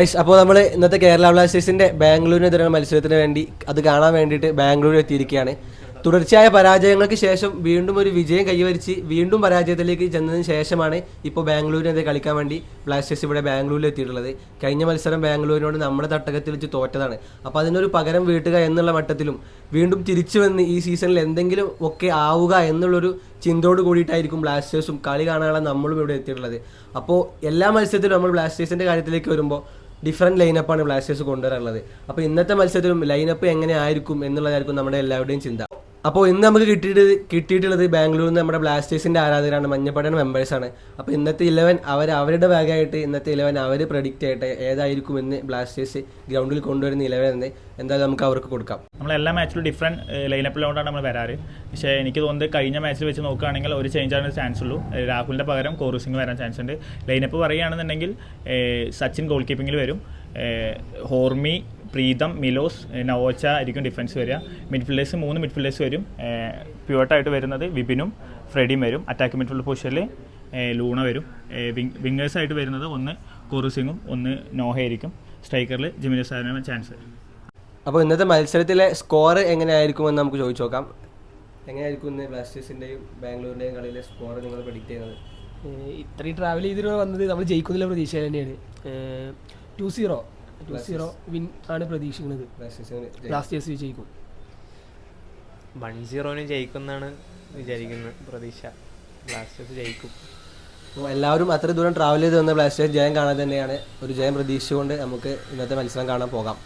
Ice അപ്പോൾ നമ്മൾ ഇന്നത്തെ കേരള ബ്ലാസ്റ്റേഴ്സിൻ്റെ ബാംഗ്ലൂരിനെതിരായ മത്സരത്തിന് വേണ്ടി അത് കാണാൻ വേണ്ടിയിട്ട് ബാംഗ്ലൂർ എത്തിയിരിക്കുകയാണ്. തുടർച്ചയായ പരാജയങ്ങൾക്ക് ശേഷം വീണ്ടും ഒരു വിജയം കൈവരിച്ച് വീണ്ടും പരാജയത്തിലേക്ക് ചെന്നതിന് ശേഷമാണ് ഇപ്പോൾ ബാംഗ്ലൂരിനെതിരെ കളിക്കാൻ വേണ്ടി ബ്ലാസ്റ്റേഴ്സ് ഇവിടെ ബാംഗ്ലൂരിൽ എത്തിയിട്ടുള്ളത്. കഴിഞ്ഞ മത്സരം ബാംഗ്ലൂരിനോട് നമ്മുടെ തട്ടകത്തിൽ വെച്ച് തോറ്റതാണ്. അപ്പോൾ അതിനൊരു പകരം വീട്ടുക എന്നുള്ള മട്ടത്തിലും വീണ്ടും തിരിച്ചു വന്ന് ഈ സീസണിൽ എന്തെങ്കിലും ഒക്കെ ആവുക എന്നുള്ളൊരു ചിന്തയോട് കൂടിയിട്ടായിരിക്കും ബ്ലാസ്റ്റേഴ്സും കളി കാണാനുള്ള നമ്മളും ഇവിടെ എത്തിയിട്ടുള്ളത്. അപ്പോൾ എല്ലാ മത്സരത്തിലും നമ്മൾ ബ്ലാസ്റ്റേഴ്സിൻ്റെ കാര്യത്തിലേക്ക് വരുമ്പോൾ ഡിഫറെൻറ്റ് ലൈനപ്പാണ് ബ്ലാസ്റ്റേഴ്സ് കൊണ്ടുവരാറുള്ളത്. അപ്പോൾ ഇന്നത്തെ മത്സരത്തിലും ലൈനപ്പ് എങ്ങനെ ആയിരിക്കും എന്നുള്ളതായിരിക്കും നമ്മുടെ എല്ലാവരുടെയും ചിന്ത. അപ്പോൾ ഇന്ന് നമുക്ക് കിട്ടിയിട്ടുള്ളത് ബാംഗ്ലൂരിൽ നിന്ന് നമ്മുടെ ബ്ലാസ്റ്റേഴ്സിൻ്റെ ആരാധകരാണ്, മഞ്ഞപ്പടയുടെ മെമ്പേഴ്സാണ്. അപ്പോൾ ഇന്നത്തെ 11 അവരുടെ ഭാഗമായിട്ട് ഇന്നത്തെ 11 അവർ പ്രഡിക്റ്റ് ചെയ്യട്ടെ ഏതായിരിക്കും എന്ന് ബ്ലാസ്റ്റേഴ്സ് ഗ്രൗണ്ടിൽ കൊണ്ടുവരുന്ന 11 എന്ന് എന്തായാലും നമുക്ക് അവർക്ക് കൊടുക്കാം. നമ്മൾ എല്ലാ മാച്ചിലും ഡിഫറെൻറ്റ് ലൈനപ്പിലോട്ടാണ് നമ്മൾ വരാറ്. പക്ഷേ എനിക്ക് തോന്നുന്നത് കഴിഞ്ഞ മാച്ചിൽ വെച്ച് നോക്കുകയാണെങ്കിൽ ഒരു ചേഞ്ച് ആകാൻ ചാൻസ് ഉള്ളൂ. രാഹുലിൻ്റെ പകരം കോറു സിംഗ് വരാൻ ചാൻസ് ഉണ്ട്. ലൈനപ്പ് പറയുകയാണെന്നുണ്ടെങ്കിൽ സച്ചിൻ ഗോൾ കീപ്പിങ്ങിൽ വരും, ഹോർമി, പ്രീതം, മിലോസ്, നവോച്ച ആയിരിക്കും ഡിഫൻസ് വരിക. മിഡ്ഫീൽഡേഴ്സ് 3 മിഡ്ഫീൽഡേഴ്സ് വരും. പ്യുവർട്ടായിട്ട് വരുന്നത് വിപിനും ഫ്രെഡിയും വരും. അറ്റാക്ക് മിഡ്ഫീൽഡ് പൊസിഷനിൽ ലൂണ വരും. വിങ്ങേഴ്സായിട്ട് വരുന്നത് ഒന്ന് കോറു സിംഗും ഒന്ന് നോഹയായിരിക്കും. സ്ട്രൈക്കറിൽ ജിമിനോ സാറിന് ചാൻസ്. അപ്പോൾ ഇന്നത്തെ മത്സരത്തിലെ സ്കോർ എങ്ങനെയായിരിക്കുമെന്ന് നമുക്ക് ചോദിച്ചു നോക്കാം. എങ്ങനെയായിരിക്കും ഇന്ന് ബ്ലാസ്റ്റേഴ്സിൻ്റെയും ബാംഗ്ലൂരിൻ്റെയും കളിയിലെ സ്കോർ നിങ്ങൾ പ്രഡിക്റ്റ് ചെയ്യുന്നത്? ഇത്രയും ട്രാവൽ ചെയ്തിട്ട് വന്നത് നമ്മൾ ജയിക്കുന്നില്ല പ്രതീക്ഷ തന്നെയാണ്. 2-0 വിൻ ആണ് പ്രതീക്ഷിക്കുന്നത്. ബ്ലാസ്റ്റേഴ്സ് വിജയിക്കും. 1-0 ജയിക്കുമെന്നാണ് വിചാരിക്കുന്നത്. പ്രതീക്ഷ ബ്ലാസ്റ്റേഴ്സ് ജയിക്കും. അപ്പോൾ എല്ലാവരും അത്ര ദൂരം ട്രാവൽ ചെയ്ത് വന്ന ബ്ലാസ്റ്റേഴ്സ് ജയം കാണാൻ തന്നെയാണ് ഒരു ജയം പ്രതീക്ഷിച്ചുകൊണ്ട് നമുക്ക് ഇന്നത്തെ മത്സരം കാണാൻ പോകാം.